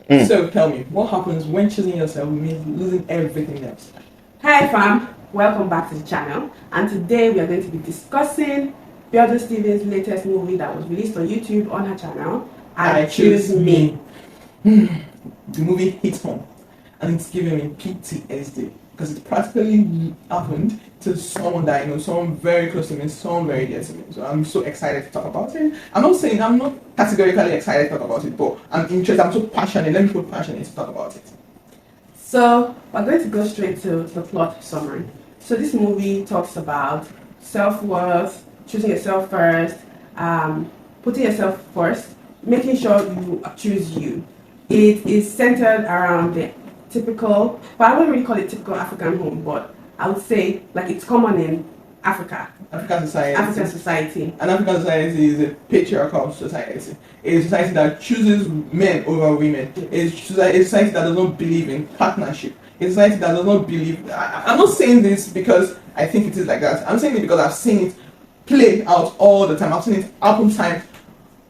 So tell me, what happens when choosing yourself means losing everything else? Hi fam, welcome back to the channel, and today we are going to be discussing Biodun Stephen's latest movie that was released on YouTube on her channel, I Choose Me. The movie hits home and it's giving me PTSD because it practically happened to someone that I know, someone very close to me, someone very dear to me. So I'm so excited to talk about it. I'm not categorically excited to talk about it, but I'm interested, I'm so passionate. Let me put passionate to talk about it. So we're going to go straight to the plot summary. So this movie talks about self-worth, choosing yourself first, putting yourself first, making sure you choose you. It is centered around the typical, but I wouldn't really call it typical African home, but I would say like it's common in Africa. African society. And African society is a patriarchal society. It is a society that chooses men over women. It is a society that does not believe in partnership. It's a society that does not believe. I'm not saying this because I think it is like that. I'm saying it because I've seen it play out all the time. I've seen it happen time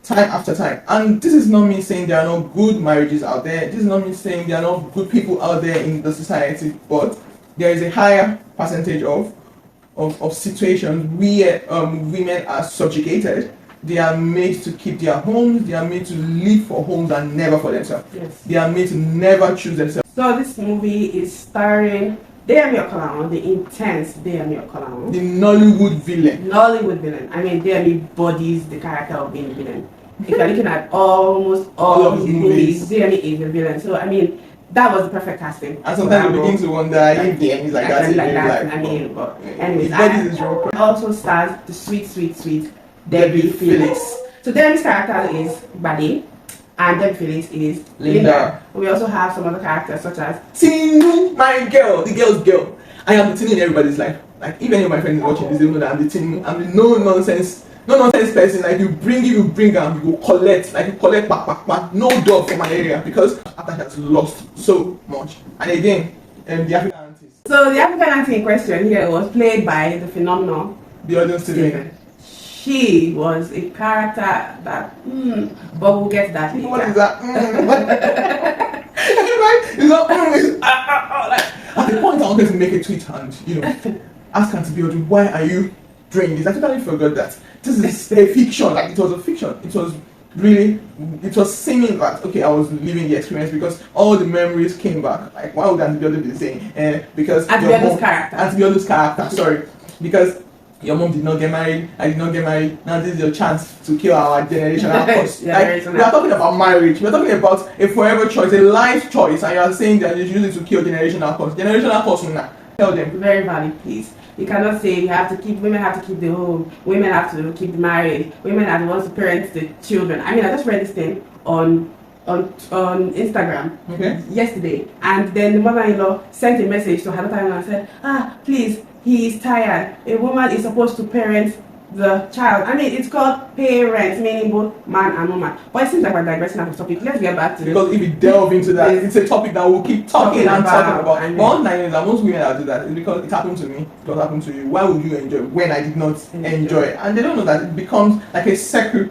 after time. And this is not me saying there are no good marriages out there. This is not me saying there are no good people out there in the society. But there is a higher percentage of situations where women are subjugated. They are made to keep their homes. They are made to live for homes and never for themselves. Yes. They are made to never choose themselves. So this movie is starring Deyemi Okolawon, the intense Deyemi Okolawon. The Nollywood villain. Nollywood villain. I mean, Deyemi bodies the character of being a villain. If you're looking at almost all of his movies, Deyemi is a villain. So, I mean, that was the perfect casting. And sometimes you begin to wonder if Deyemi is like that. I mean, but anyways, it also stars the sweet Debbie Felix. So Debbie's character is Bade, and Debbie Felix is Linda. We also have some other characters such as Tinu, my girl, the girl's girl. I am the Tinu in everybody's life. Like if any of my friends is watching this, they know that I'm the Tinu. I'm the no nonsense person. Like you bring them, you go collect, like you collect back, no dog from my area because after she has lost so much. And again, the African aunties. So the African auntie in question here was played by the phenomenal Biodun Stephen. She was a character that, but we'll get to that later. What is that? At the point I wanted to make a tweet and ask Auntie Biodun, why are you doing this? I totally forgot that this is a fiction. Like it was a fiction. It was seeming that okay, I was living the experience because all the memories came back. Like why would Auntie Biodun be saying? Because Auntie Biodun's character. Sorry, because your mom did not get married, I did not get married, now this is your chance to kill our generational curse. We are talking about marriage, we are talking about a forever choice, a life choice, and you are saying that you use it to kill generational curse. Generational curse now. Tell them. Very valid, please. You cannot say women have to keep the home, women have to keep the marriage, women are the ones to parent the children. I mean, I just read this thing on Instagram yesterday, and then the mother-in-law sent a message to her daughter-in-law and said, please, he is tired. A woman is supposed to parent the child. I mean, it's called parents, meaning both man and woman. But it seems like we're digressing off the topic. Let's get back to it. Because if we delve into that, it's a topic that we'll keep talking about. But one thing is that most women that do that is because it happened to me, it will happen to you. Why would you enjoy when I did not enjoy it? And they don't know that it becomes like a circle.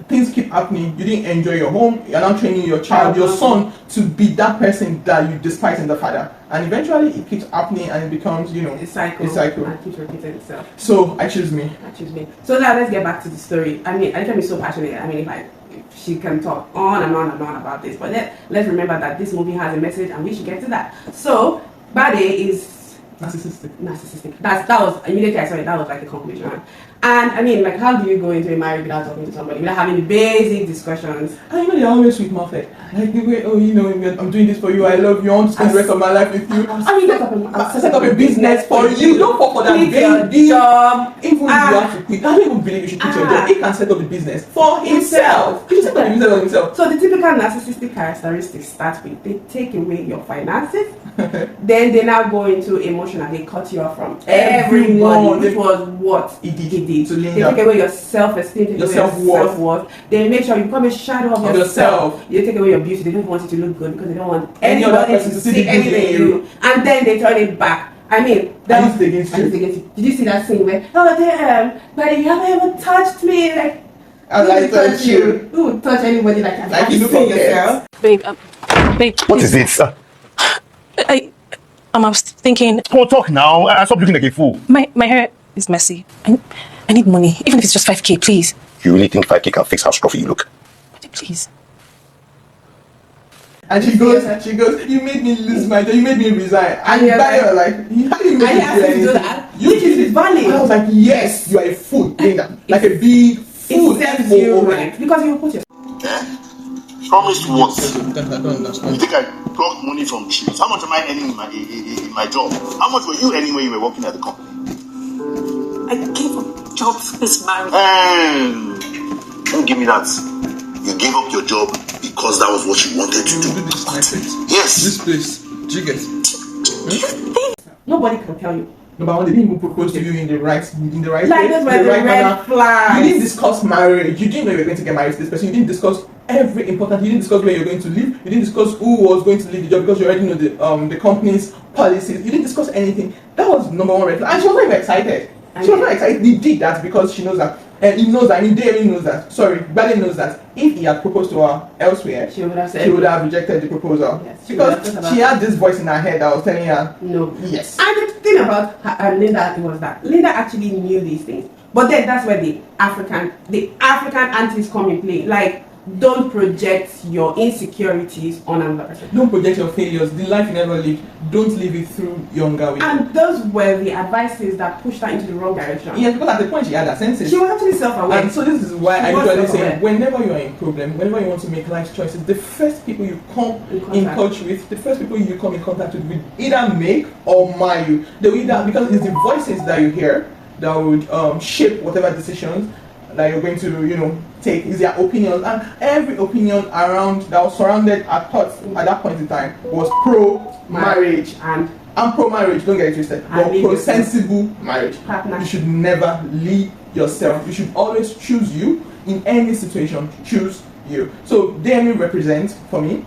Things keep happening. You didn't enjoy your home. You're now training your child, your son, to be that person that you despise in the father. And eventually, it keeps happening, and it becomes, a cycle. And keeps repeating itself. So I choose me. So now let's get back to the story. I mean, I can be so passionate. I mean, if she can talk on and on and on about this, but let's remember that this movie has a message, and we should get to that. So Bade is narcissistic. That was immediately I saw it. That was like the conclusion. And I mean, like, how do you go into a marriage without talking to somebody, without having the basic discussions? And they're always sweet mouthed. Like the way, I'm doing this for you. I love you. I want to spend the rest of my life with you. I mean, set up a business for you. Don't fall for that baby job. Even if you have to quit, I don't even believe you should quit your job. He can set up the business for himself. He should set up the business for himself. So the typical narcissistic characteristics start with they take away your finances. Then they now go into emotional. They cut you off from everyone, which was what he did to Linda. They take away your self-esteem, your self-worth. They make sure you become a shadow of yourself. They take away your beauty. They don't want you to look good because they don't want any other person to see anything in you. And then they turn it back. I mean, that was against you. Did you see that scene where but you haven't even touched me? Like, I touch you. Who would touch anybody like you look at yourself? Babe, Babe, What is it? I was thinking. Come on, talk now. Stop looking like a fool. My hair is messy. I need money, even if it's just 5K, please. You really think 5K can fix how scruffy you look? Please. And she goes, you made me lose my job, you made me resign. And you're like, how do you make me do that? You keep it valid. I was like, yes, you are a fool, Linda. Like a big fool. It you right. Because you put your... Promised what? I don't understand. You think I plucked money from trees? How much am I earning in my job? How much were you earning when you were working at the company? I gave up job for this marriage. Don't give me that. You gave up your job because that was what you wanted to do. This yes. This place. Do you get? Nobody can tell you. Number one, they didn't even propose to you in the right like place, that's why the right manner. flag. You didn't discuss marriage. You didn't know you were going to get married to this person. You didn't discuss every important. You didn't discuss where you're going to live. You didn't discuss who was going to leave the job because you already know the company's policies. You didn't discuss anything. That was number one red flag. And she was not even excited. She was not excited. He did that because she knows that. He knows that. I mean, David knows that. Sorry, Bally knows that. If he had proposed to her elsewhere, she would have rejected the proposal. Yes, because she had this voice in her head that was telling her, no. Yes. And the thing about Linda was that Linda actually knew these things. But then that's where the African aunties come in play. Like, don't project your insecurities on another person. Don't project your failures. The life you never lived, don't live it through younger women. And those were the advices that pushed her into the wrong direction. Yeah, because at the point she had her senses. She was actually self-aware. And so this is why I usually say, whenever you are in problem, whenever you want to make life choices, the first people you come in touch with, the first people you come in contact with will either make or mar you. They will either, because it's the voices that you hear that would shape whatever decisions that you're going to, take, is their opinions, and every opinion around that was surrounded at thoughts at that point in time was pro-marriage and pro-marriage. Don't get it twisted, but pro-sensible marriage. You should never leave yourself. You should always choose you in any situation. Choose you. So DME represents for me.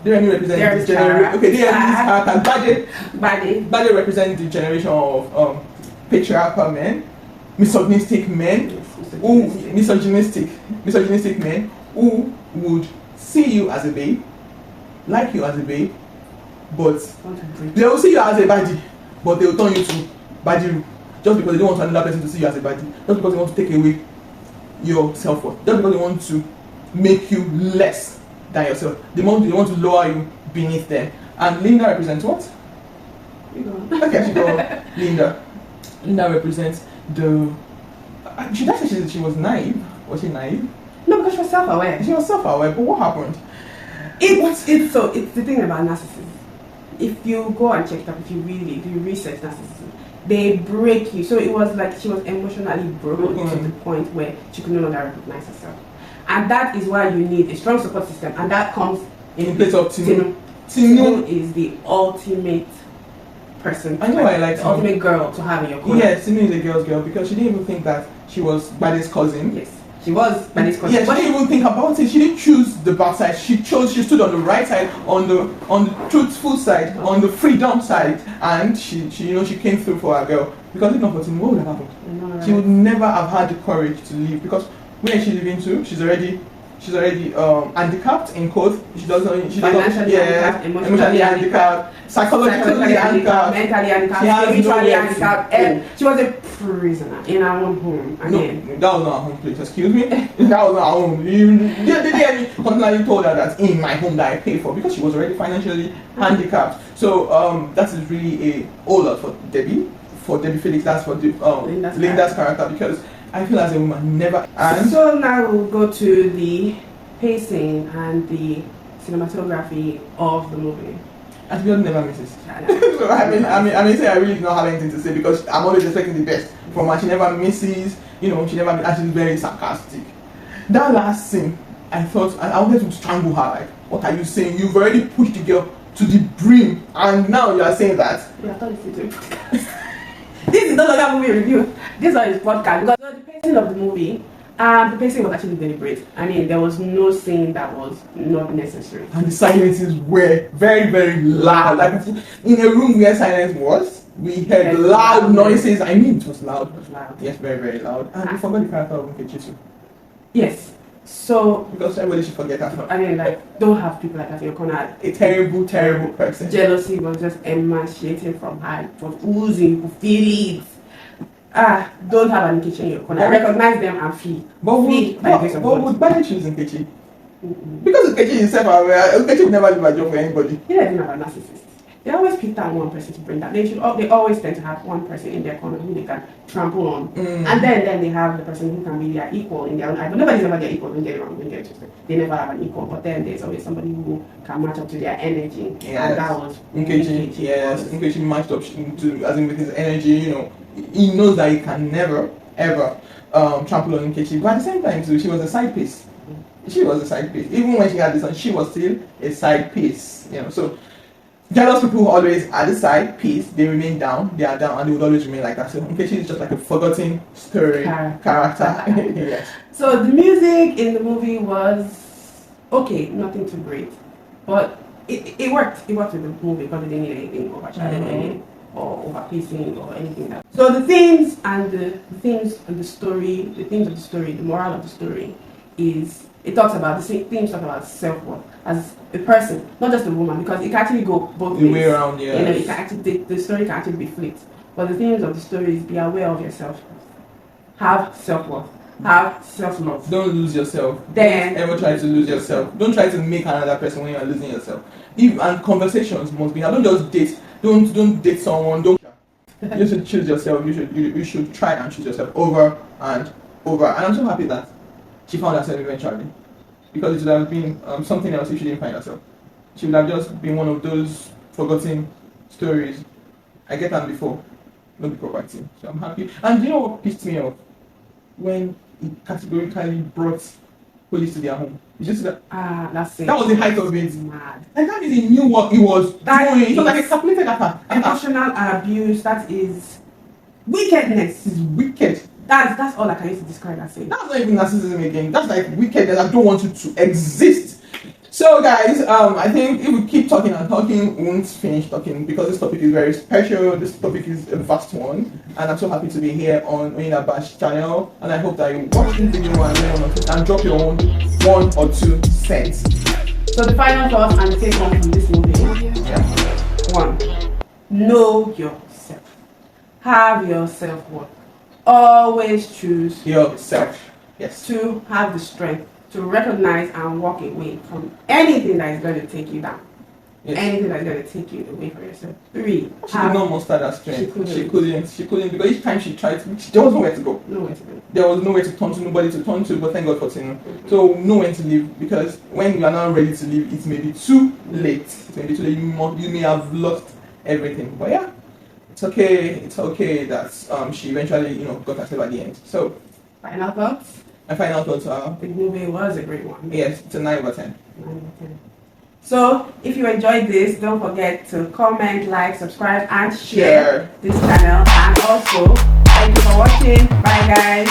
DME represents this generation. Okay, DME is character. Bade represents the generation of patriarchal men, misogynistic men. Misogynistic men who would see you as a babe, like you as a babe, but they will see you as a baddie, but they will turn you to baddie just because they don't want another person to see you as a baddie, just because they want to take away your self-worth, just because they want to make you less than yourself. They want to lower you beneath them. And Linda represents what? Okay, she go Linda. Linda represents the... Should I say she was naive? Was she naive? No, because she was self-aware. She was self-aware, but what happened? It's the thing about narcissism. If you go and check it up, if you research narcissism, they break you. So it was like she was emotionally broken to the point where she could no longer recognize herself. And that is why you need a strong support system, and that comes in place of Tinu. Tinu is the ultimate person. I know I like the ultimate girl to have in your corner. Yes, Tinu is a girl's girl because she didn't even think that she was Bade's cousin. Yes, she was Bade's cousin. Yes, she didn't even think about it. She didn't choose the bad side. She stood on the right side, on the truthful side, on the freedom side, and she came through for her girl. Because if not for Tinu, what would have happened? Right. She would never have had the courage to leave, because where is she living to? She's already handicapped in quote. Financially handicapped, emotionally handicapped, psychologically handicapped, mentally handicapped, spiritually handicapped. She was a prisoner in her own home. Again. No, that was not her home place. Excuse me. That was not her home. The continually told her that in my home that I pay for, because she was already financially handicapped. So that is really a whole lot for Debbie Felix. That's for Linda's character, because I feel as a woman never. And so now we'll go to the pacing and the cinematography of the movie. And Biodun never misses. So I really do not have anything to say, because I'm always expecting the best from her. She never misses. She never. And she's very sarcastic. That last scene, I thought I wanted to strangle her. Like, what are you saying? You've already pushed the girl to the brim, and now you are saying that. Yeah, I thought it's a This is no longer movie review. This one is podcast, because the pacing of the movie, the pacing was actually deliberate. I mean, there was no scene that was not necessary. And the silences were very, very loud. Like in a room where silence was, we heard loud noises. I mean, it was loud. It was loud. Yes, very, very loud. And we forgot the character of Nkechi. Yes. So Because everybody should forget that. I mean, like, don't have people like that in your corner. A terrible, terrible person. Jealousy was just emaciating from her. It was oozing. You could feel it. Don't have an Nkechi in your corner. Recognize them and flee. But Flee by the grace of God. would Biden choose Nkechi? Because Nkechi is self-aware. Nkechi would never do a job for anybody. You know, about narcissists. They always pick that one person to bring that. They always tend to have one person in their corner who they can trample on, and then they have the person who can be their equal in their own eye. But nobody's ever their equal. Don't get it wrong. Don't get it twisted. They never have an equal. But then there's always somebody who can match up to their energy, and that was Nkechi. Yes, Nkechi matched up to, as in with his energy. You know, he knows that he can never ever trample on Nkechi. But at the same time, too, she was a side piece. She was a side piece. Even when she had this one, she was still a side piece. You know, so. Jealous people always at the side piece, they remain down, they are down, and they would always remain like that. So Nkechi is just like a forgotten story character. Yes. So the music in the movie was okay, nothing too great, but it worked. It worked with the movie because it didn't need anything overshadowing or overpacing or anything like that. So the themes and the story, the moral of the story is. It talks about the themes talk about self-worth as a person, not just a woman, because it can actually go both ways. The way around, yeah. You know, it can actually the story can actually be flipped. But the themes of the story is be aware of yourself. Have self-worth. Have self-love. Don't lose yourself. Then don't ever try to lose yourself. Don't try to make another person when you are losing yourself. And conversations must be. Don't just date. Don't date someone. You should choose yourself. You should try and choose yourself over and over. And I'm so happy that she found herself eventually, because it would have been something else if she didn't find herself. She would have just been one of those forgotten stories. I get that before, not the property. So I'm happy. And you know what pissed me off? When it categorically brought police to their home. You just that. That's it. That was the height of it. Mad. Like that means he knew what he was doing. It was like a calculated attack. Emotional abuse. That is wickedness. It's wicked. That's all I can use to describe that thing. That's not even narcissism again. That's like wickedness. I don't want it to exist. So guys, I think if we keep talking and talking, we won't finish talking because this topic is very special. This topic is a vast one, and I'm so happy to be here on Oyinla Bash channel. And I hope that you watch this video and drop your own 1 or 2 cents. So the final thoughts and the take home from this movie. Yeah. 1. Know yourself. Have your self-worth. Always choose Yourself. Yes. 2. Have the strength to recognize and walk away from anything that is going to take you down. Yes. Anything that is going to take you away from yourself. 3. She did not muster that strength. She couldn't because each time she tried to, there was nowhere to go. Nowhere to go. There was nowhere to turn to, nobody to turn to, but thank God for Tinu. So know when to leave, because when you are not ready to leave, it may be too late. It may be too late. You may have lost everything. But yeah, it's okay. It's okay that she eventually got herself at the end. So Final thoughts? my final thoughts are, The movie was a great one. yes, it's a 9 over 10. 9 out of 10. So, if you enjoyed this, don't forget to comment, like, subscribe, and share this channel. And also, thank you for watching. Bye, guys.